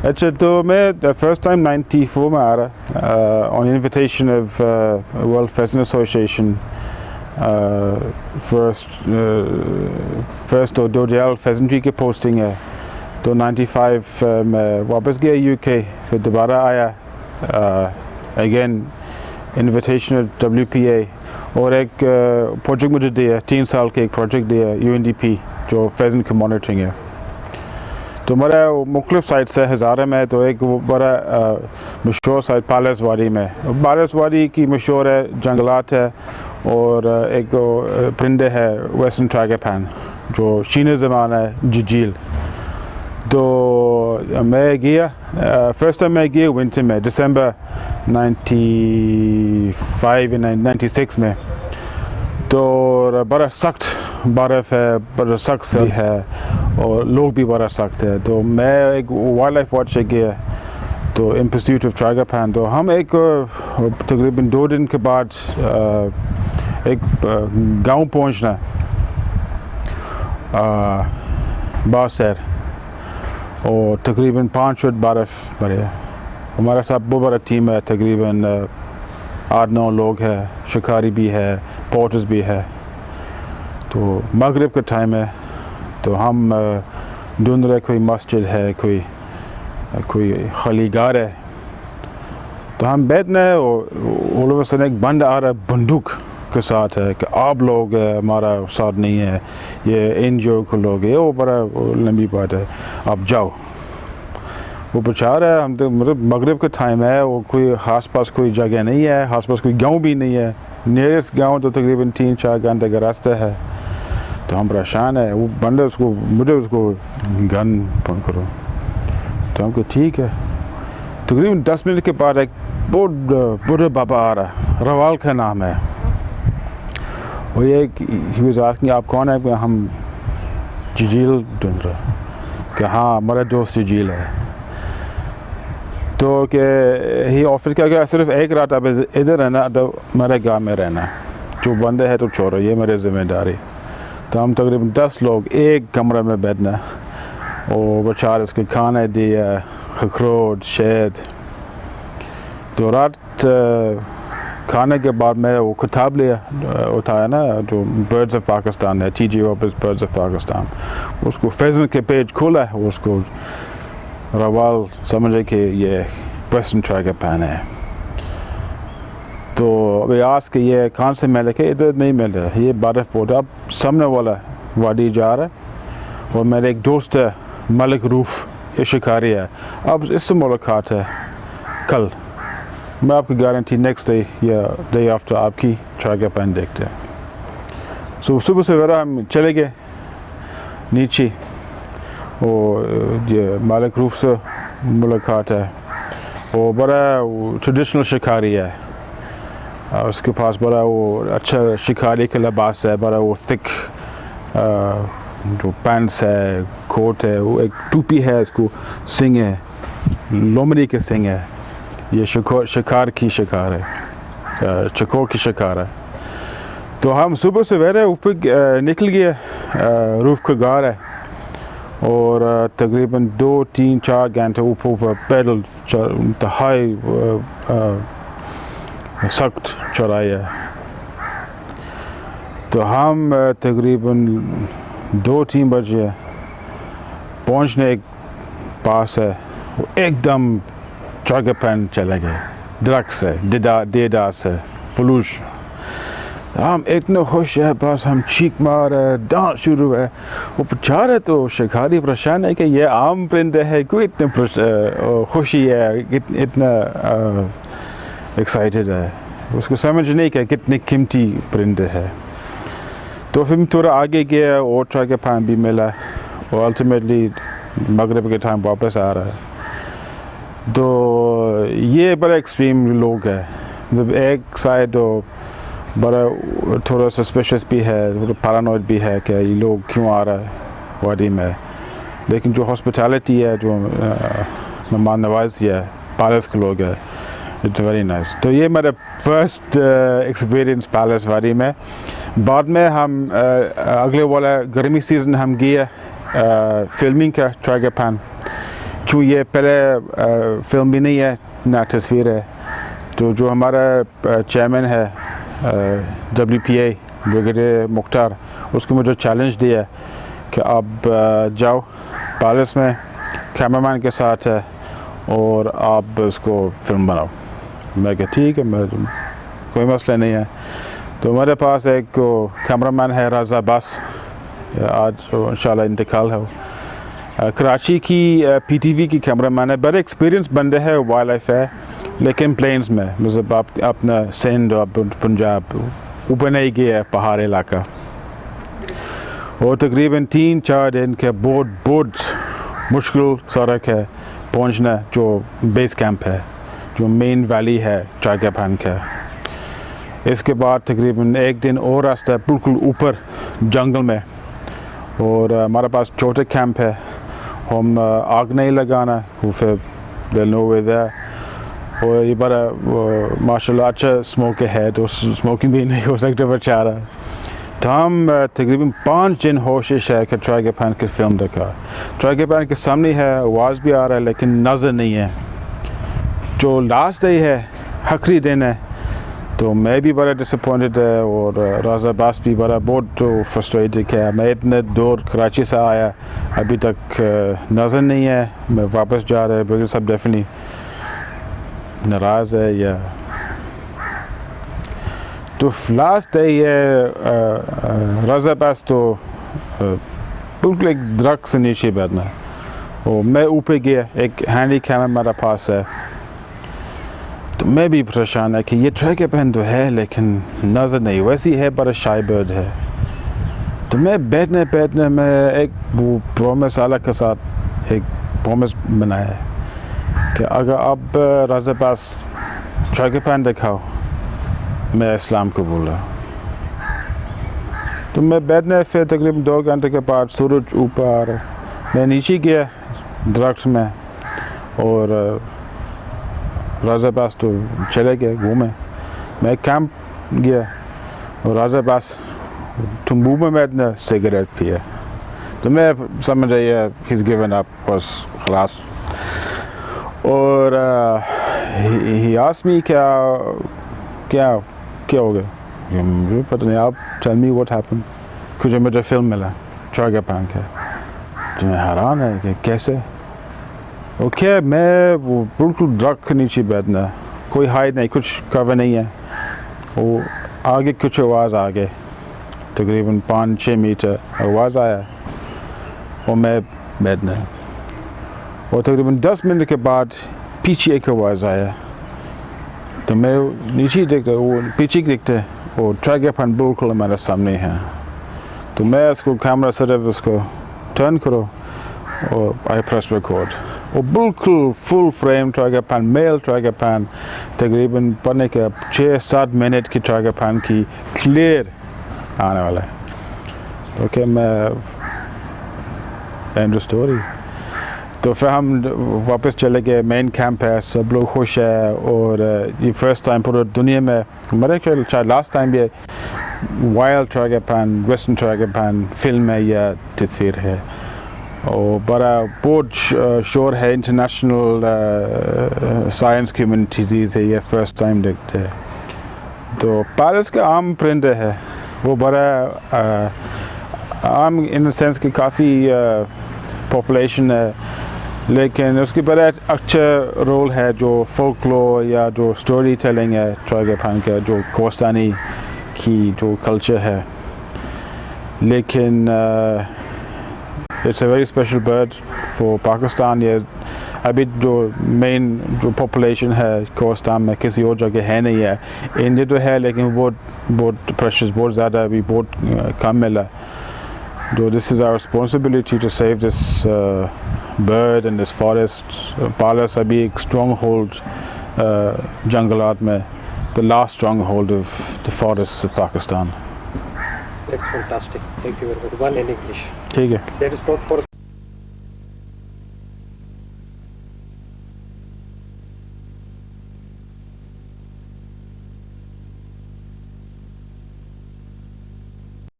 اچھا تو میں فرسٹ ٹائم 94 میں آ رہا on invitation of world pheasant association. First تو ڈوڈیال فیزنٹری کی پوسٹنگ ہے, تو 95 میں واپس گیا یو کے, پھر دوبارہ آیا اگین انویٹیشن WPA, اور ایک پروجیکٹ مجھے دیا 3 سال کے, ایک پروجیکٹ دیا UNDP جو فیزنٹ کی مانیٹرنگ ہے. تو ہمارا مختلف سائٹ سے ہزارہ میں, تو ایک بڑا مشہور سائٹ پالس وادی میں. پالس وادی کی مشہور ہے, جنگلات ہے, اور ایک پرندے ہے ویسٹرن ٹراگپن جو شین زمان ہے ججیل. تو میں گیا فرسٹ ٹائم میں گیا ونٹر میں دسمبر 96 میں. تو بڑا سخت برف ہے, بڑا سخت سی ہے, اور لوگ بھی بڑا سخت ہے. تو میں ایک وائلڈ لائف واچ سے گیا, تو ان پرسیوٹ آف ٹراگپن. تو ہم ایک تقریباً 2 دن کے بعد ایک گاؤں پہنچنا باسر, اور تقریباً 5 فٹ برف پڑے. ہمارے ساتھ بہت بڑا ٹیم ہے, تقریباً 8-9 لوگ ہیں, شکاری بھی ہے, پورٹرز بھی ہے. تو مغرب کا ٹائم ہے, تو ہم ڈھونڈ رہے کوئی مسجد ہے, کوئی خالی گھر ہے. تو ہم بیٹھنا ہے, اور سے ایک بند آ رہا ہے بندوق کے ساتھ ہے کہ آپ لوگ ہمارا ساتھ نہیں ہے, یہ NGO کو لوگ ہے, وہ بڑا لمبی بات ہے, آپ جاؤ. وہ بچا رہا ہے, ہم تو مطلب مغرب کا ٹائم ہے, وہ کوئی آس پاس کوئی جگہ نہیں ہے, آس پاس کوئی گاؤں بھی نہیں ہے. نیئرسٹ گاؤں تو تقریباً 3-4 گھنٹے کا راستہ ہے. تو ہم پریشان ہے, وہ بندہ مجھے اس کو گن پن کرو. تو ہم کو ٹھیک ہے. تقریباً 10 منٹ کے بعد ایک بہت بڑا بابا آ رہا, روال کا نام ہے. وہ یہ ہی واز آسکنگ آپ کون ہے, کہ ہم ججیل ڈھونڈ رہے, کہ ہاں ہمارا دوست ججیل ہے. تو کہ ہی آفس کا کہ صرف ایک رات اب ادھر رہنا, تو میرے گاؤں میں رہنا, جو بندے ہے تو چھوڑو, یہ میری ذمہ داری. تو ہم تقریباً 10 لوگ ایک کمرے میں بیٹھنا, اور بچار اس کے کھانے دیا, اخروٹ, شہد. تو رات کھانے کے بعد میں وہ کتاب لیا, اٹھایا نا, جو برڈز آف پاکستان ہے, TG برڈز آف پاکستان. اس کو فیزنٹ کے پیج کھولا ہے, اس کو روال سمجھے کہ یہ ویسٹرن ٹراگپن ہے. تو ابھی آج کہ یہ کہاں سے ملے, کہ ادھر نہیں مل رہا, یہ برف پوٹ. اب سامنے والا وادی جا رہا ہے, اور میرے ایک دوست ہے ملک روف, یہ شکاری ہے. اب اس سے ملاقات ہے کل, میں آپ کی گارنٹی نیکسٹ ڈے یا ڈے آفٹر آپ کی ٹراگپن دیکھتے ہیں. صبح سویرا ہم چلے گئے نیچے, اور یہ مالک روف سے ملاقات ہے. وہ بڑا ٹریڈیشنل شکاری ہے, اس کے پاس بڑا وہ اچھا شکاری کا لباس ہے, بڑا وہ تھک جو پینٹس ہے, کوٹ ہے, وہ ایک ٹوپی ہے, اس کو سنگ ہے, لومڑی کے سنگ ہے. یہ شکار کی شکار ہے, چکور کی شکار ہے. تو ہم صبح سویرے اوپر نکل گئے, روف کا گھر ہے, اور تقریباً 2-3-4 گھنٹے اوپر پیدل انتہائی سخت چڑھائی ہے. تو ہم تقریباً 2-3 بجے پہنچنے ایک پاس ہے, ایک دم ٹراگپن چلے گئے, درخت سے, دیدار سے, فلوش. ہم اتنے خوش ہے, بس ہم چیخ مار رہے, ڈانس شروع ہے. وہ بیچارے تو شکاری پریشان ہے کہ یہ عام پرندے ہے, کوئی اتنے خوشی ہے, اتنا ایکسائٹیڈ ہے, اس کو سمجھ نہیں کہ کتنے قیمتی پرندے ہے. تو پھر تھوڑا آگے گیا, اور ٹراگپن بھی ملا, اور الٹیمیٹلی مغرب کے ٹائم واپس آ رہا ہے. تو یہ بڑا ایکسٹریم لوگ ہے, جب ایک سائڈ تو بڑا تھوڑا سسپیشس بھی ہے, پیرانوئڈ بھی ہے کہ یہ لوگ کیوں آ رہا ہے وادی میں. لیکن جو ہاسپٹیلٹی ہے, جو مہمان نوازی ہے, پیلس کے لوگ ہے, اٹس ویری نائس. تو یہ میرا فرسٹ ایکسپیرئنس پیلس وادی میں. بعد میں ہم اگلے والا گرمی سیزن ہم گئے فلمنگ کا ٹراگپن, کیوں یہ پہلے فلم بھی نہیں ہے نہ تصویر ہے. تو جو ہمارا چیئرمین ہے WPA بریگیڈیئر مختار, اس کو مجھے چیلنج دیا کہ آپ جاؤ پیلس میں کیمرہ مین کے ساتھ ہے اور آپ اس کو فلم بناؤ. میں کہ ٹھیک ہے, میں کوئی مسئلہ نہیں ہے. تو میرے پاس ایک کیمرہ مین ہے رضا عباس, آج انشاءاللہ انتقال ہے. کراچی کی PTV کی کیمرہ مین ہے, بڑے ایکسپیرینس بندے ہے, وائلڈ لائف ہے, لیکن پلینز میں مطلب آپ اپنا سندھ اور پنجاب اوپر نہیں گیا ہے, پہاڑ علاقہ. اور تقریباً 3-4 دن کے بہت مشکل سڑک ہے پہنچنا, جو بیس کیمپ ہے, جو مین ویلی ہے ٹراگاپن کا. اس کے بعد تقریباً 1 دن اور راستہ ہے بالکل اوپر جنگل میں. اور ہمارے پاس چھوٹے کیمپ ہے, ہم آگ نہیں لگانا, وہ پھر دل نو وے دیر. اور یہ بڑا ماشاء اللہ اچھا اسموک ہے, تو اسموکنگ بھی نہیں ہو سکتا بیچارہ. تو ہم تقریباً 5 دن کوشش ہے کہ ٹراگاپن کی فلم دکھا. ٹراگاپن کے سامنے ہے, آواز بھی آ رہا ہے لیکن نظر نہیں ہے. جو لاسٹ ڈے ہے, آخری دن ہے, تو میں بھی بڑا ڈس اپوائنٹڈ ہے, اور رضا عباس بھی بہت فرسٹریٹڈ ہے. میں اتنے دور کراچی سے آیا, ابھی تک نظر نہیں ہے, میں واپس جا رہا ہے. بغیر سب ڈیفینٹلی ناراض ہے یا تو لاسٹ ڈے یہ رضا عباس تو بالکل ایک درخت سے نیچے بیٹھنا, اور میں اوپر گیا, ایک ہینڈی کیمرہ میرا پاس ہے. تو میں بھی پریشان ہے کہ یہ ٹراگاپن تو ہے لیکن نظر نہیں, ویسی ہے پر شائی برڈ ہے. تو میں بیٹھنے میں ایک وہ پرومس اللہ کے ساتھ ایک پرومس بنایا ہے کہ اگر آپ رضا عباس ٹراگاپن دکھاؤ, میں اسلام کو بولا. تو میں بیٹھنے پھر تقریباً 2 گھنٹے کے بعد سورج اوپر, میں نیچے گیا درخت میں, اور رضا عباس تو چلے گئے گھومے. میں کیمپ گیا اور رضا عباس تمبو میں بیٹھنا, سگریٹ پیا. تو میں سمجھ رہی he's given up, بس خلاص. اور he asked me کیا ہو گیا, مجھے پتہ نہیں, آپ tell me what happened. کچھ مجھے فلم ملا ٹراگاپن کا. تو میں حیران ہے کہ کیسے. اوکے, میں وہ بالکل درخت کے نیچے بیٹھنا, کوئی ہائٹ نہیں, کچھ کور نہیں ہے. وہ آگے کچھ آواز آ گئی, تقریباً 5-6 میٹر آواز آیا, اور میں بیٹھنا. اور تقریباً 10 منٹ کے بعد پیچھے ایک آواز آیا. تو میں نیچے دیکھتا, وہ پیچھے دیکھتے, اور ٹراگاپن بالکل ہمارے سامنے ہے. تو میں اس کو کیمرہ صرف اس کو ٹرن کرو, اور آئی پریس ریکارڈ. وہ بالکل فل فریم ٹراگاپن, میل ٹراگاپن, تقریباً پڑھنے کے 6-7 منٹ کی ٹراگاپن کی کلیئر آنے والا ہے. اوکے, میں اینڈ اسٹوری. تو پھر ہم واپس چلے گئے, مین کیمپ ہے, سب لوگ خوش ہے. اور یہ فرسٹ ٹائم پورے دنیا میں, میرے خیال شاید لاسٹ ٹائم یہ وائلڈ ٹراگاپن, ویسٹرن ٹراگاپن فلم ہے یا تصویر ہے. اور بہت شور ہے, انٹرنیشنل سائنس کمیونٹی سے یہ فرسٹ ٹائم دیکھتے ہیں. تو پیرس کا عام پرندہ ہے, وہ بڑا عام ان دا سینس کہ کافی پاپولیشن ہے, لیکن اس کی بڑا اچھا رول ہے جو فولکلور یا جو اسٹوری ٹیلنگ ہے ٹراگاپن کا, جو کوہستانی کی جو کلچر ہے. لیکن it's a very special bird for Pakistan. یہ ابھی جو مین جو پاپولیشن ہے کوہستان میں کسی اور جگہ ہے نہیں ہے. انڈیا تو ہے لیکن بہت پریشس, بہت زیادہ, ابھی بہت کم ملا. جو this is our responsibility to save this bird and this forest. پالس ابھی ایک strong hold جنگلات میں, the last strong hold of the forests of Pakistan. That's fantastic. Thank you very much. One in English. ٹھیک ہے. That is not for